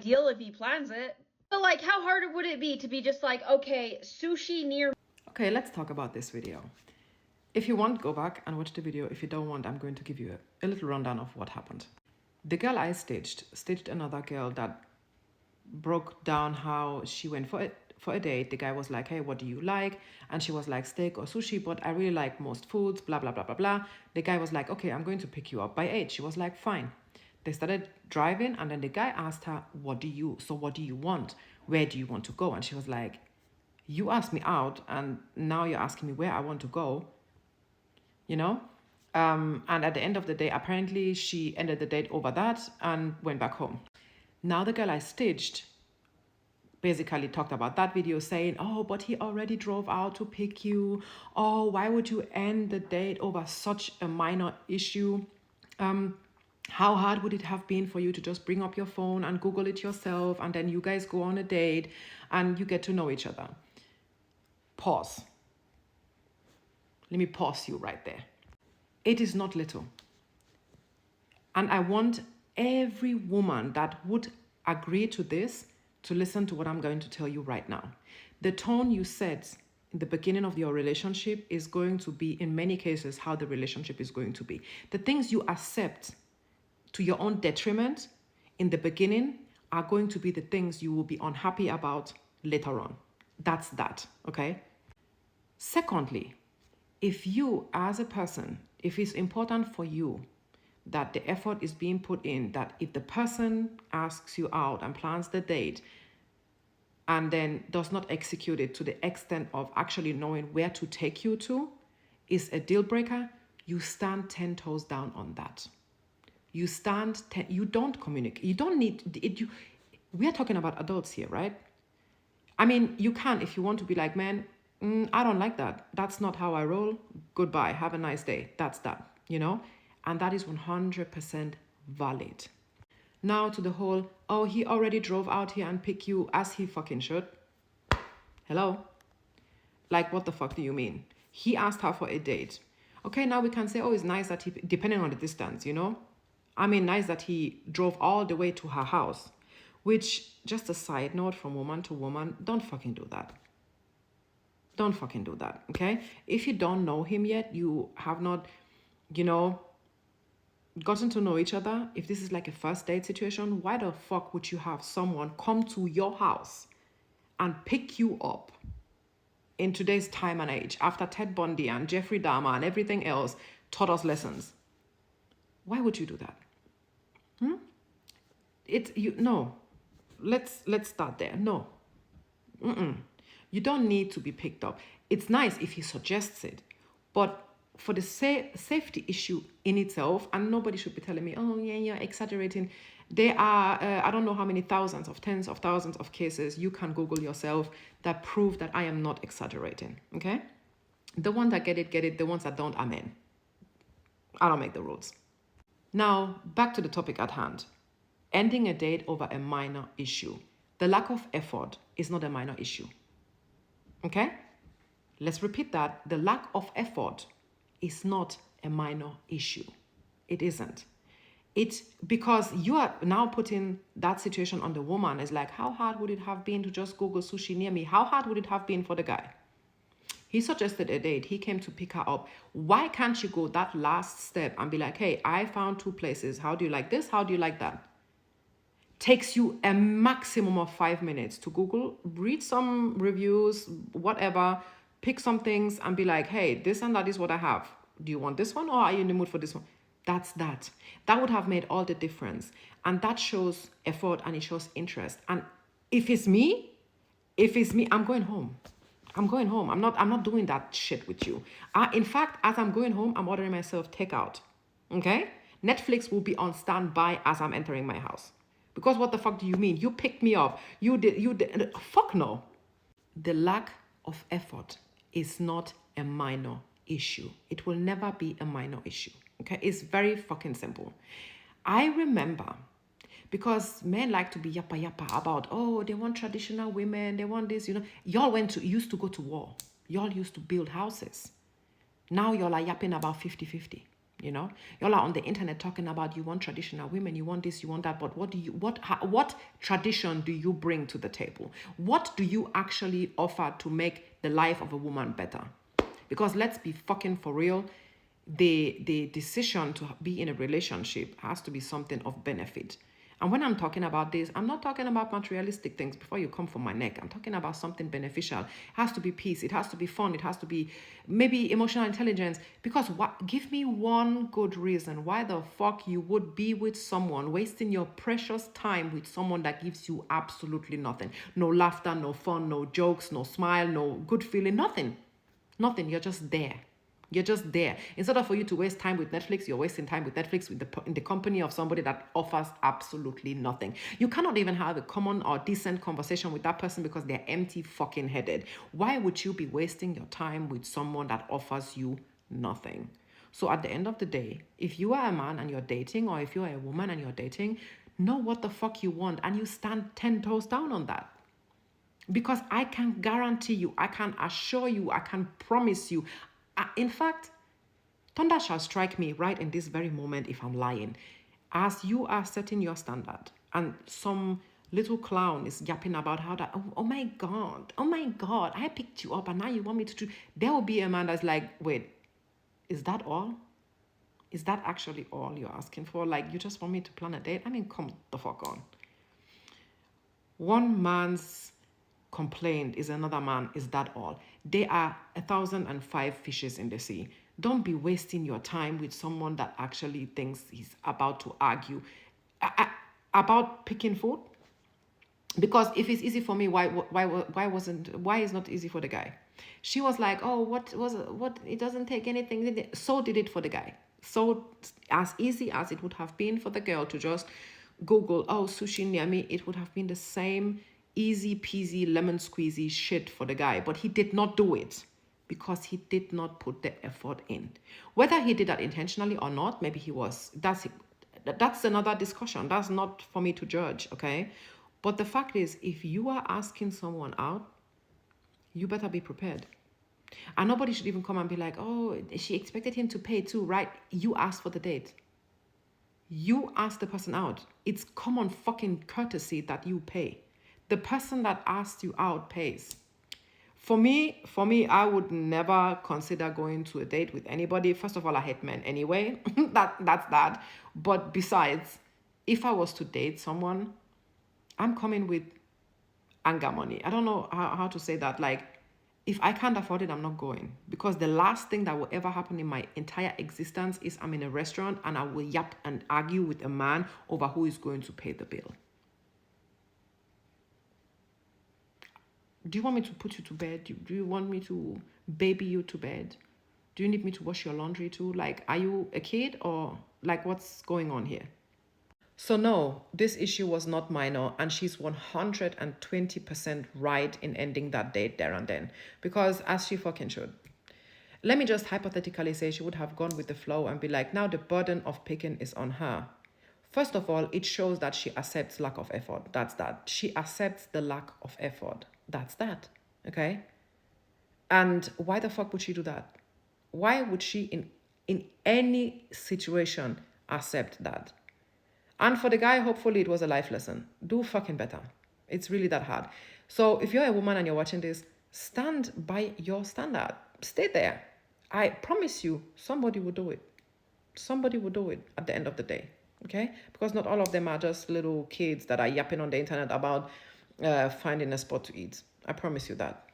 Deal if he plans it. But like, how hard would it be to be just like, okay, sushi near. Okay, let's talk about this video. If you want, go back and watch the video. If you don't want, I'm going to give you a little rundown of what happened. The girl I staged another girl that broke down how she went for a date. The guy was like, hey, what do you like? And she was like, steak or sushi, but I really like most foods, blah, blah, blah, blah, blah. The guy was like, okay, I'm going to pick you up by 8. She was like, fine. They started driving, and then the guy asked her, what do you want? Where do you want to go? And she was like, you asked me out, and now you're asking me where I want to go, you know? And at the end of the day, apparently she ended the date over that and went back home. Now the girl I staged basically talked about that video saying, oh, but he already drove out to pick you. Oh, why would you end the date over such a minor issue? How hard would it have been for you to just bring up your phone and Google it yourself, and then you guys go on a date and you get to know each other? Pause. Let me pause you right there. It is not little. And I want every woman that would agree to this to listen to what I'm going to tell you right now. The tone you set in the beginning of your relationship is going to be, in many cases, how the relationship is going to be. The things you accept to your own detriment in the beginning are going to be the things you will be unhappy about later on. That's that, okay? Secondly, if you as a person, if it's important for you that the effort is being put in, that if the person asks you out and plans the date and then does not execute it to the extent of actually knowing where to take you to, is a deal breaker, you stand 10 toes down on that. You don't communicate. You don't need it. We are talking about adults here, right? I mean, you can, if you want to be like, man, I don't like that. That's not how I roll. Goodbye. Have a nice day. That's that, you know? And that is 100% valid. Now to the whole, oh, he already drove out here and picked you, as he fucking should. Hello? Like, what the fuck do you mean? He asked her for a date. Okay, now we can say, oh, it's nice that he, depending on the distance, you know? I mean, nice that he drove all the way to her house. Which, just a side note from woman to woman, don't fucking do that. Don't fucking do that, okay? If you don't know him yet, you have not, you know, gotten to know each other, if this is like a first date situation, why the fuck would you have someone come to your house and pick you up in today's time and age, after Ted Bundy and Jeffrey Dahmer and everything else taught us lessons? Why would you do that? No. Let's start there. No. You don't need to be picked up. It's nice if he suggests it, but for the safety issue in itself, and nobody should be telling me, oh yeah, you're exaggerating. There are, I don't know how many thousands of tens of thousands of cases you can Google yourself that prove that I am not exaggerating, okay? The ones that get it. The ones that don't, amen. I don't make the rules. Now, back to the topic at hand. Ending a date over a minor issue. The lack of effort is not a minor issue. Okay? Let's repeat that. The lack of effort is not a minor issue. It isn't. It's because you are now putting that situation on the woman. It's like, how hard would it have been to just Google sushi near me? How hard would it have been for the guy? He suggested a date. He came to pick her up. Why can't you go that last step and be like, hey, I found 2 places. How do you like this? How do you like that? Takes you a maximum of 5 minutes to Google, read some reviews, whatever, pick some things and be like, hey, this and that is what I have. Do you want this one or are you in the mood for this one? That's that. That would have made all the difference. And that shows effort and it shows interest. And if it's me, I'm going home. I'm going home. I'm not doing that shit with you. In fact, as I'm going home, I'm ordering myself takeout. Okay? Netflix will be on standby as I'm entering my house. Because what the fuck do you mean? You picked me up. You did. Fuck no. The lack of effort is not a minor issue. It will never be a minor issue. Okay? It's very fucking simple. I remember, because men like to be yappa about, oh, they want traditional women, they want this, you know. Y'all used to go to war. Y'all used to build houses. Now y'all are yapping about 50-50. You know, y'all are on the internet talking about you want traditional women, you want this, you want that, but what tradition do you bring to the table? What do you actually offer to make the life of a woman better? Because let's be fucking for real, the decision to be in a relationship has to be something of benefit. And when I'm talking about this, I'm not talking about materialistic things before you come for my neck. I'm talking about something beneficial. It has to be peace. It has to be fun. It has to be maybe emotional intelligence. Because what? Give me one good reason why the fuck you would be with someone, wasting your precious time with someone that gives you absolutely nothing. No laughter, no fun, no jokes, no smile, no good feeling, nothing. Nothing. You're just there. You're just there. Instead of for you to waste time with Netflix, you're wasting time with Netflix in the company of somebody that offers absolutely nothing. You cannot even have a common or decent conversation with that person because they're empty fucking headed. Why would you be wasting your time with someone that offers you nothing? So at the end of the day, if you are a man and you're dating, or if you are a woman and you're dating, know what the fuck you want and you stand 10 toes down on that. Because I can guarantee you, I can assure you, I can promise you. In fact, thunder shall strike me right in this very moment if I'm lying. As you are setting your standard and some little clown is yapping about how that, oh my God, I picked you up and now you want me to do. There will be a man that's like, wait, is that all? Is that actually all you're asking for? Like, you just want me to plan a date? I mean, come the fuck on. One man's complaint is another man, is that all? There are 1,005 fishes in the sea. Don't be wasting your time with someone that actually thinks he's about to argue about picking food. Because if it's easy for me, why is not easy for the guy? She was like, oh, what it doesn't take anything. So did it for the guy. So as easy as it would have been for the girl to just Google, oh, sushi near me, it would have been the same easy peasy lemon squeezy shit for the guy. But he did not do it because he did not put the effort in. Whether he did that intentionally or not, maybe he was. That's another discussion. That's not for me to judge, okay? But the fact is, if you are asking someone out, you better be prepared. And nobody should even come and be like, oh, she expected him to pay too, right? You asked for the date. You ask the person out. It's common fucking courtesy that you pay. The person that asked you out pays. For me, I would never consider going to a date with anybody. First of all, I hate men anyway. That's that. But besides, if I was to date someone, I'm coming with anger money. I don't know how to say that. Like, if I can't afford it, I'm not going. Because the last thing that will ever happen in my entire existence is I'm in a restaurant and I will yap and argue with a man over who is going to pay the bill. Do you want me to put you to bed? Do you want me to baby you to bed? Do you need me to wash your laundry too? Like, are you a kid or like what's going on here? So no, this issue was not minor, and she's 120% right in ending that date there and then, because as she fucking should. Let me just hypothetically say she would have gone with the flow and be like, now the burden of picking is on her. First of all, it shows that she accepts lack of effort. That's that. She accepts the lack of effort. That's that. Okay? And why the fuck would she do that? Why would she in any situation accept that? And for the guy, hopefully it was a life lesson. Do fucking better. It's really that hard. So if you're a woman and you're watching this, stand by your standard. Stay there. I promise you, somebody will do it. Somebody will do it at the end of the day. Okay? Because not all of them are just little kids that are yapping on the internet about finding a spot to eat. I promise you that.